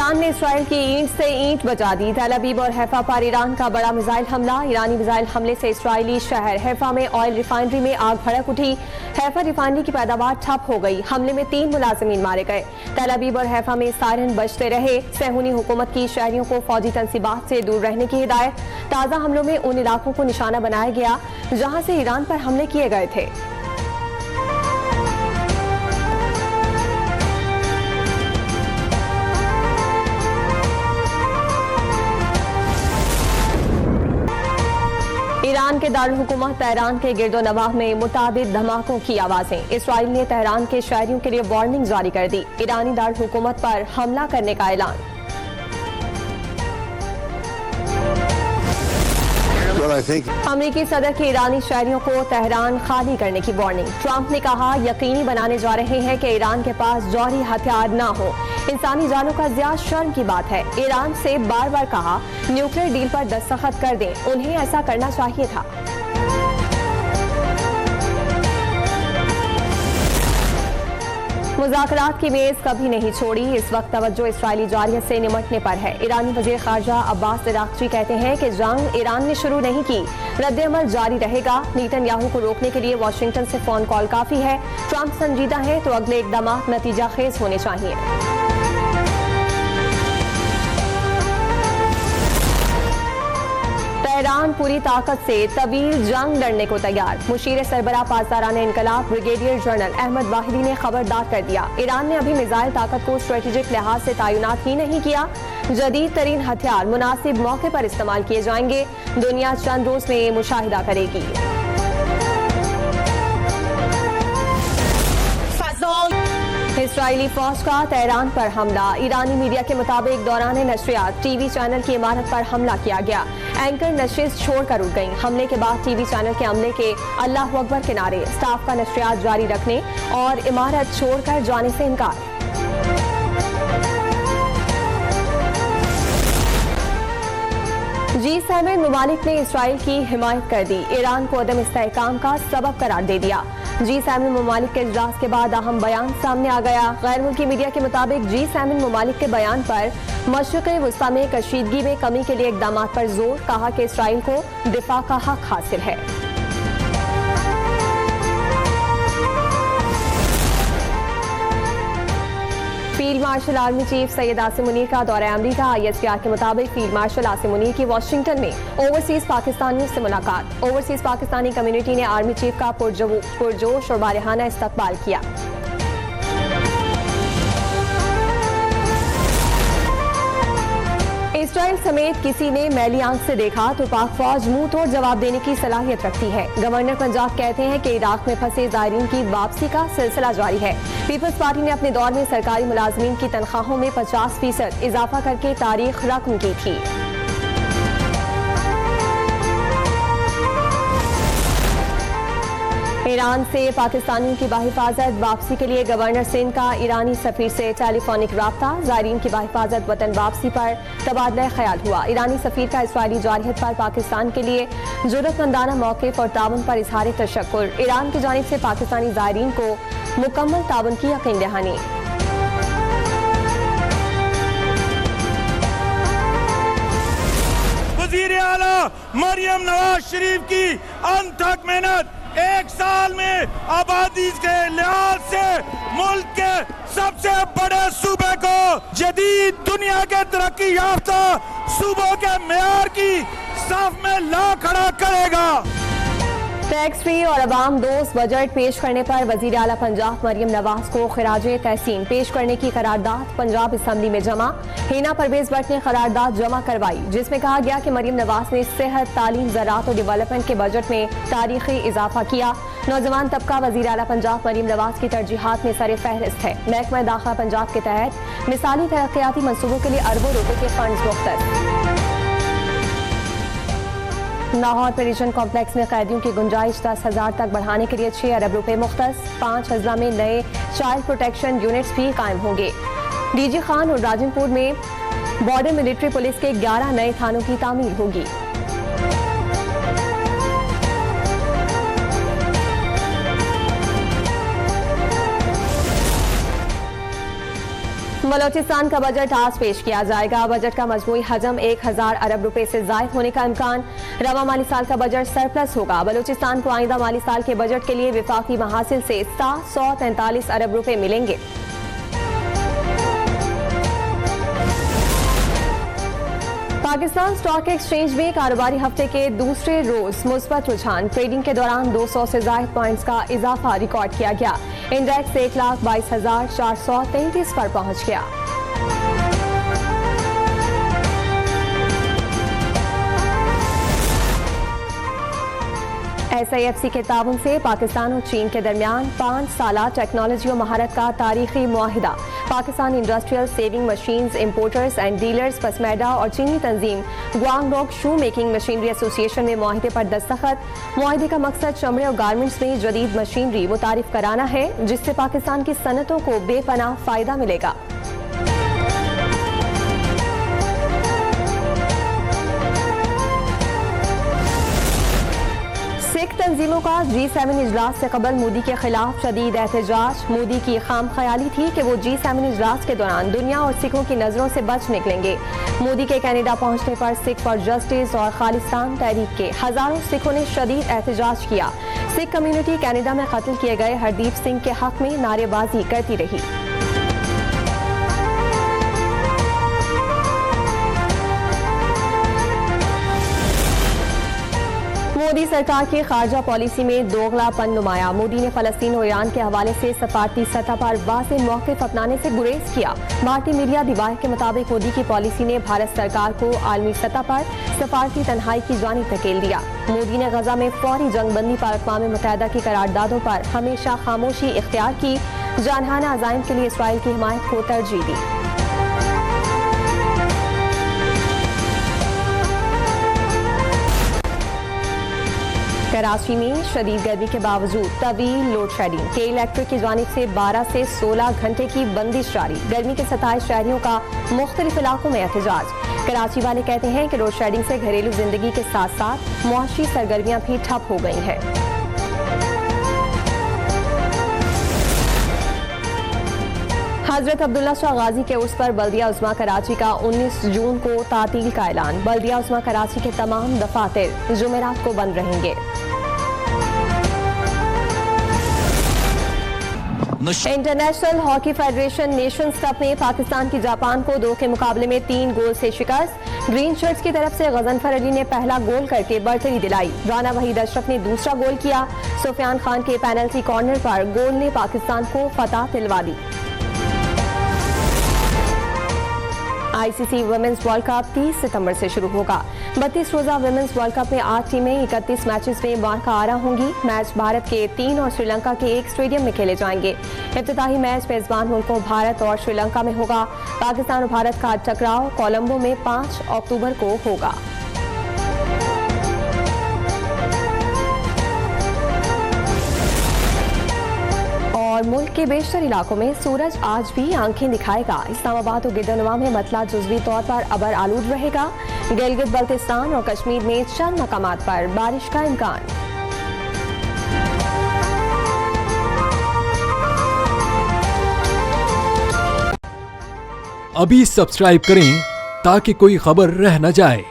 Iran ने Israel की ईंट से ईंट बचा दी। तेल अवीव और हैफा पर ईरान का बड़ा मिसाइल हमला। ईरानी मिसाइल हमले से इसराइली शहर हैफा में ऑयल रिफाइनरी में आग भड़क उठी। हैफा रिफाइनरी की पैदावार ठप हो गई। हमले में 3 मुलाजिमीन मारे गए। तेल अवीव और हैफा में सायरन बजते रहे। सहूनी हुकूमत की शहरियों को फौजी तंसीबात से दूर रहने की हिदायत। ताज़ा हमलों में उन इलाकों को निशाना बनाया गया जहां से ईरान पर हमले किए गए थे। ईरान के दारुल हुकूमत तेहरान के गिरदोनवाह में मुतादिद धमाकों की आवाजें। इसराइल ने तेहरान के शहरियों के लिए वार्निंग जारी कर दी। ईरानी दारुल हुकूमत पर हमला करने का ऐलान। अमरीकी सदर के ईरानी शहरियों को तेहरान खाली करने की वार्निंग। ट्रंप ने कहा, यकीनी बनाने जा रहे हैं कि ईरान के पास जौहरी हथियार न हो। इंसानी जानों का ज़िया शर्म की बात है। ईरान से बार बार कहा न्यूक्लियर डील पर दस्तखत कर दें, उन्हें ऐसा करना चाहिए था। मुज़ाकरात की मेज कभी नहीं छोड़ी। इस वक्त तवज्जो इसराइली जारियत से निमटने पर है। ईरानी वज़ीर ख़ारजा अब्बास इराक़ची कहते हैं कि जंग ईरान ने शुरू नहीं की, रद्द-ए-अमल जारी रहेगा। नेतन्याहू को रोकने के लिए वाशिंगटन से फ़ोन कॉल काफ़ी है। ट्रंप संजीदा है तो अगले इक़दाम नतीजा खेज होने चाहिए। तेहरान पूरी ताकत से तवील जंग लड़ने को तैयार। मुशीर सरबराह पासदाराने इनकलाब ब्रिगेडियर जनरल अहमद वाहिदी ने खबरदार कर दिया, ईरान ने अभी मिसाइल ताकत को स्ट्रेटेजिक लिहाज से तैनात ही नहीं किया। जदीद तरीन हथियार मुनासिब मौके पर इस्तेमाल किए जाएंगे। दुनिया चंद रोज में मुशाहिदा करेगी। इसराइली फौज का तेहरान पर हमला। ईरानी मीडिया के मुताबिक दौरान नशरियात टीवी चैनल की इमारत पर हमला किया गया। एंकर नशिश छोड़कर उठ गईं। हमले के बाद टीवी चैनल के अमले के अल्लाह अकबर के नारे, स्टाफ का नशरियात जारी रखने और इमारत छोड़कर जाने से इनकार। G7 ममालिक ने इसराइल की हिमायत कर दी। ईरान को अदम इस्तेहकाम का सबब करार दे दिया। G7 ममालिक के इजलास के बाद अहम बयान सामने आ गया। गैर मुल्की मीडिया के मुताबिक G7 ममालिक के बयान पर मशरिक़ वुस्ता में कशीदगी में कमी के लिए इक़दाम पर जोर। कहा कि इसराइल को दिफा का हक हासिल है। Field marshal army chief Syed Asim Munir का दौरा अमरीका। ISPR के मुताबिक फील्ड मार्शल आसिम मुनीर की वाशिंगटन में ओवरसीज पाकिस्तानियों से मुलाकात। ओवरसीज पाकिस्तानी कम्युनिटी ने आर्मी चीफ का पुरजोश और बारहाना इस्तकबाल किया। इसराइल समेत किसी ने मैली आंख से देखा तो पाक फौज मुंह तोड़ जवाब देने की सलाहियत रखती है। गवर्नर पंजाब कहते हैं कि इराक में फंसे ज़ायरीन की वापसी का सिलसिला जारी है। पीपल्स पार्टी ने अपने दौर में सरकारी मुलाजमीन की तनख्वाहों में 50% इजाफा करके तारीख रकम की थी। ईरान से पाकिस्तानियों की बाहिफाजत वापसी के लिए गवर्नर सिंध का ईरानी सफीर से टेलीफोनिक राब्ता। ज़ायरीन की बाहिफाजत वतन वापसी पर तबादला ख्याल हुआ। ईरानी सफीर का इसराइली जारहियत पर पाकिस्तान के लिए ज़रूरतमंदाना मौक़िफ़ और ताउन पर इज़हार तशक्कुर। ईरान की जानिब से पाकिस्तानी ज़ायरीन को मुकम्मल ताउन की यकीन दहानी। वज़ीर आला मरियम नवाज शरीफ की अनथक मेहनत 1 साल में आबादी के लिहाज से मुल्क के सबसे बड़े सूबे को जदीद दुनिया के तरक्की याफ्ता सूबों के मेयार की साफ में ला खड़ा करेगा। टैक्स फ्री और अवाम दोस्त बजट पेश करने पर वजीर आला पंजाब मरियम नवाज को खिराजे तहसीन पेश करने की करारदाद पंजाब असम्बली में जमा। हिना परवेज भट्ट ने करारदाद जमा करवाई, जिसमें कहा गया कि मरियम नवाज ने सेहत, तालीम, ज़राअत और डेवलपमेंट के बजट में तारीखी इजाफा किया। नौजवान तबका वजीर आला पंजाब मरियम नवाज की तरजीहात में सर फहरिस्त है। महकमा दाखिला पंजाब के तहत मिसाली तरक्याती मनसूबों के लिए अरबों रुपए के फंड मुख्तस। लाहौर पेरिशन कॉम्प्लेक्स में कैदियों की गुंजाइश 10,000 तक बढ़ाने के लिए 6 अरब रुपए मुख्तस। 5 अजला में नए चाइल्ड प्रोटेक्शन यूनिट्स भी कायम होंगे। DG खान और राजनपुर में बॉर्डर मिलिट्री पुलिस के 11 नए थानों की तामीर होगी। बलोचिस्तान का बजट आज पेश किया जाएगा। बजट का मजमूई हजम 1000 अरब रुपए से जायद होने का इम्कान। रवा माली साल का बजट सरप्लस होगा। बलोचिस्तान को आइंदा माली साल के बजट के लिए विफाकी महासिल से 743 अरब रुपए मिलेंगे। पाकिस्तान स्टॉक एक्सचेंज में कारोबारी हफ्ते के दूसरे रोज मुस्बत रुझान। ट्रेडिंग के दौरान 200 से जायद पॉइंट्स का इजाफा रिकॉर्ड किया गया। इंडेक्स 1,22,433 पर पहुंच गया। SIFC के ताउन से पाकिस्तान और चीन के दरमियान 5 साला टेक्नोलॉजी और महारत का तारीखी मुआहिदा। Pakistan industrial sewing machines importers and dealers पसमैडा और चीनी तंजीम Guangdong shoe making machinery association में मुआहिदे पर दस्तखत। मुआहिदे का मकसद चमड़े और गारमेंट्स में जदीद मशीनरी मुतारिफ कराना है, जिससे पाकिस्तान की सनतों को बेपनाह फायदा मिलेगा। सिख तंजीमों का G7 इजलास से कबल मोदी के खिलाफ शदीद एहतजाज। मोदी की खाम ख्याली थी कि वो G7 इजलास के दौरान दुनिया और सिखों की नजरों से बच निकलेंगे। मोदी के कनाडा पहुंचने पर सिख फॉर जस्टिस और खालिस्तान तहरीक के हजारों सिखों ने शदीद एहतजाज किया। सिख कम्युनिटी कनाडा में कत्ल किए गए हरदीप सिंह के हक में नारेबाजी करती रही। मोदी सरकार की खारजा पॉलिसी में दोगलापन नुमाया। मोदी ने फलस्तीन और ईरान के हवाले से सफारती सतह पर वाज़ेह मौक़िफ़ अपनाने से गुरेज किया। भारतीय मीडिया दिवाह के मुताबिक मोदी की पॉलिसी ने भारत सरकार को आलमी सतह पर सफारती तन्हाई की जानिब धकेल दिया। मोदी ने गजा में फौरी जंगबंदी पर अक़वाम मुत्तहिदा की करारदादों पर हमेशा खामोशी इख्तियार की। जानहाना अज़ाइम के लिए इसराइल की हिमायत को तरजीह दी। कराची में शदीद गर्मी के बावजूद तवील लोड शेडिंग। के इलेक्ट्रिक की जानिब से 12 से 16 घंटे की बंदिश जारी। गर्मी के 27 शहरियों का मुख्तलिफ इलाकों में एहतजाज। कराची वाले कहते हैं कि लोड शेडिंग से घरेलू जिंदगी के साथ साथ मुआशी सरगर्मियां भी ठप हो गई हैं। हजरत अब्दुल्ला शाह गाजी के उर्स पर बल्दिया उस्मा कराची का 19 जून को तातील का ऐलान। बल्दिया उस्मा कराची के तमाम दफातर जुमेरात को बंद रहेंगे। International hockey federation Nations cup में पाकिस्तान की जापान को 2 के मुकाबले में 3 गोल से शिकस्त। ग्रीन शर्ट्स की तरफ से गजनफर अली ने पहला गोल करके बढ़तरी दिलाई। राना वहीद अशरफ ने दूसरा गोल किया। सुफियान खान के पेनल्टी कॉर्नर पर गोल ने पाकिस्तान को फतह दिलवा दी। ICC वुमेन्स वर्ल्ड कप 30 सितंबर से शुरू होगा। 32 रोजा वुमेन्स वर्ल्ड कप में 8 टीमें 31 मैचेस में मार्का आरा होंगी। मैच भारत के 3 और श्रीलंका के 1 स्टेडियम में खेले जाएंगे। इफ्तिताही मैच मेजबान मुल्कों भारत और श्रीलंका में होगा। पाकिस्तान और भारत का टकराव कोलंबो में 5 अक्टूबर को होगा। और मुल्क के बेशतर इलाकों में सूरज आज भी आंखें दिखाएगा। इस्लामाबाद और गिरदनवा में मतला जुज़वी तौर पर अबर आलूद रहेगा। गिलगित बल्तिस्तान और कश्मीर में चंद मकामात पर बारिश का इम्कान। अभी सब्सक्राइब करें ताकि कोई खबर रह न जाए।